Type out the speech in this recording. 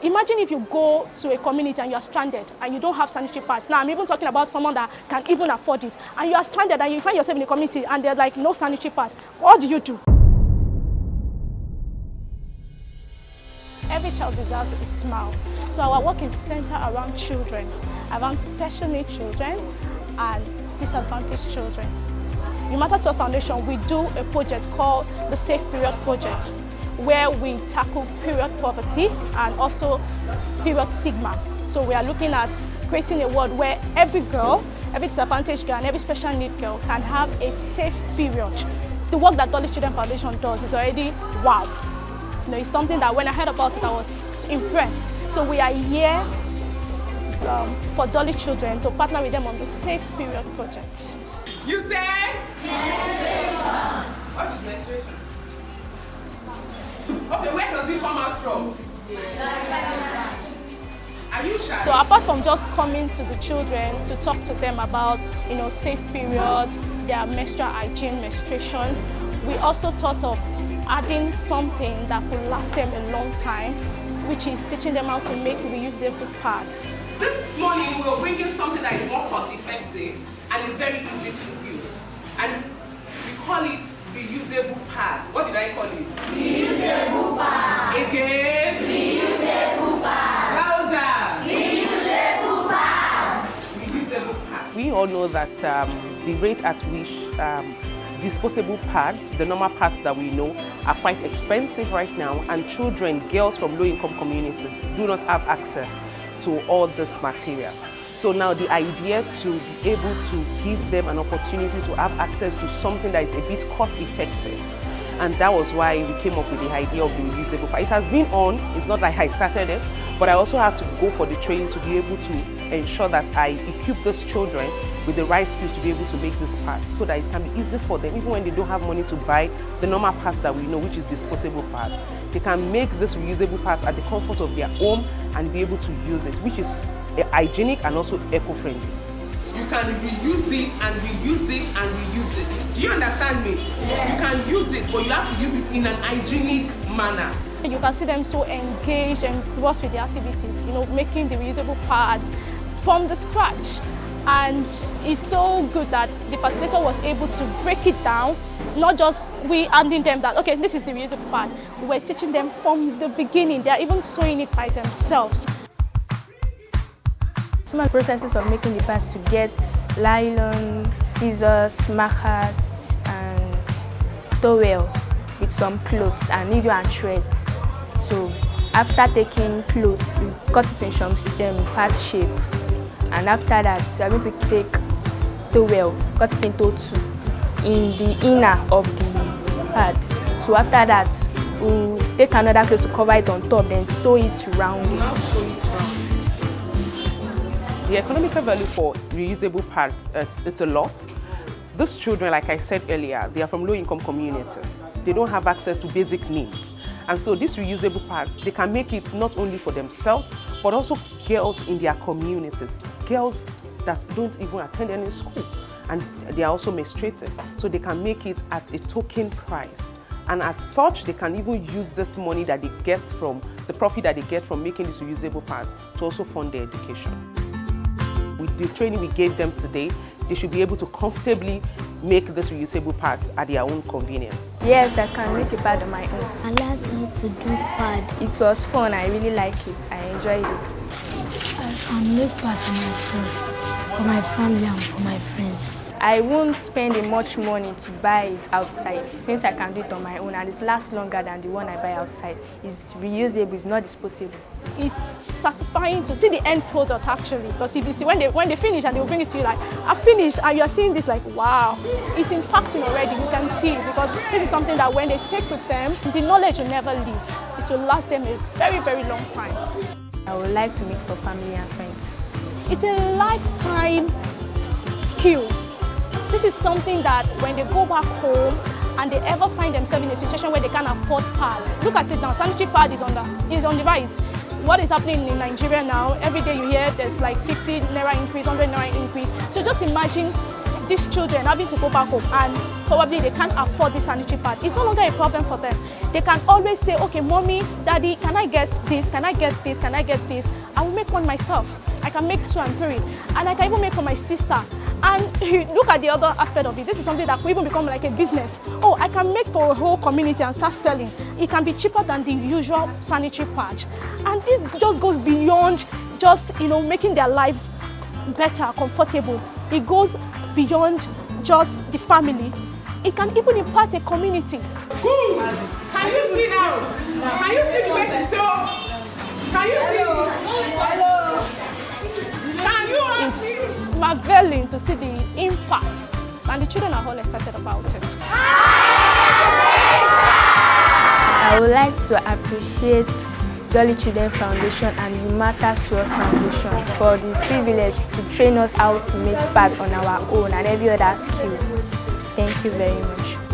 Imagine if you go to a community and you are stranded and you don't have sanitary pads. Now, I'm even talking about someone that can even afford it. And you are stranded and you find yourself in a community and there's like no sanitary pad. What do? Every child deserves a smile. So our work is centered around children, around special needs children and disadvantaged children. In Matter to Us Foundation, we do a project called the Safe Period Project, where we tackle period poverty and also period stigma. So we are looking at creating a world where every girl, every disadvantaged girl and every special need girl can have a safe period. The work that Dolly Children Foundation does is already wow. You know, it's something that when I heard about it, I was impressed. So we are here for Dolly Children to partner with them on the Safe Period Project. You said? Menstruation. What is menstruation? Okay, where does it come out from? Are you shy? So apart from just coming to the children to talk to them about, you know, safe period, their menstrual hygiene, menstruation, we also thought of adding something that could last them a long time, which is teaching them how to make reusable pads. This morning we're bringing something that is more cost effective and is very easy to use. And we call it reusable pad. What did I call it? Reusable pad. Again? Reusable pad. Louder. Reusable pad. Reusable pad. We all know that the rate at which disposable pads, the normal pads that we know, are quite expensive right now, and children, girls from low-income communities do not have access to all this material. So now the idea to be able to give them an opportunity to have access to something that is a bit cost-effective. And that was why we came up with the idea of the reusable pad. It has been on, it's not like I started it, but I also have to go for the training to be able to ensure that I equip these children with the right skills to be able to make this pad so that it can be easy for them, even when they don't have money to buy the normal pads that we know, which is disposable pads. They can make this reusable pads at the comfort of their home and be able to use it, which is hygienic and also eco-friendly. You can reuse it and reuse it and reuse it. Do you understand me? Yes. You can use it, but you have to use it in an hygienic manner. You can see them so engaged and engrossed with the activities, you know, making the reusable pads from the scratch. And it's so good that the facilitator was able to break it down, not just we handing them that, okay, this is the reusable pad. We're teaching them from the beginning. They're even sewing it by themselves. Some of the processes of making the pads to get nylon, scissors, markers, and towel with some clothes and needle and threads. So after taking clothes, you cut it in some pad shape. And after that, you are going to take towel, cut it into two in the inner of the pad. So after that, we'll take another cloth to cover it on top, then sew it around it. The economical value for reusable pads, it's a lot. These children, like I said earlier, they are from low-income communities. They don't have access to basic needs. And so these reusable pads, they can make it not only for themselves, but also girls in their communities, girls that don't even attend any school, and they are also menstruating. So they can make it at a token price. And as such, they can even use this money that they get from, the profit that they get from making these reusable pads to also fund their education. With the training we gave them today, they should be able to comfortably make this reusable pads at their own convenience. Yes, I can make a pad on my own. I learned how to do pad. It was fun, I really like it, I enjoyed it. I can make pad for myself, for my family and for my friends. I won't spend much money to buy it outside since I can do it on my own, and it lasts longer than the one I buy outside. It's reusable, it's not disposable. It's satisfying to see the end product actually, because if you see when they finish and they will bring it to you like, I finished, and you are seeing this like, wow, it's impacting already. You can see, because this is something that when they take with them, the knowledge will never leave. It will last them a very, very long time. I would like to make for family and friends. It's a lifetime skill. This is something that when they go back home and they ever find themselves in a situation where they can't afford pads. Look at it now, sanitary pad is on the rise. What is happening in Nigeria now, every day you hear there's like 50 naira increase, 100 naira increase. So just imagine these children having to go back home and probably they can't afford this sanitary pad, it's no longer a problem for them. They can always say, okay, mommy, daddy, can I get this? Can I get this? Can I get this? I will make one myself. I can make 2 and 3. And I can even make for my sister. And look at the other aspect of it. This is something that could even become like a business. Oh, I can make for a whole community and start selling. It can be cheaper than the usual sanitary pad. And this just goes beyond just, making their life better, comfortable. It goes beyond just the family. It can even impact a community. Good. Can you see now? Can you see the way she show? Can you see? Hello. Can you see? It's marveling to see the impact, and the children are all excited about it. I would like to appreciate Dolly Children Foundation and the Matters World Foundation for the privilege to train us how to make pads on our own and every other skills. Thank you very much.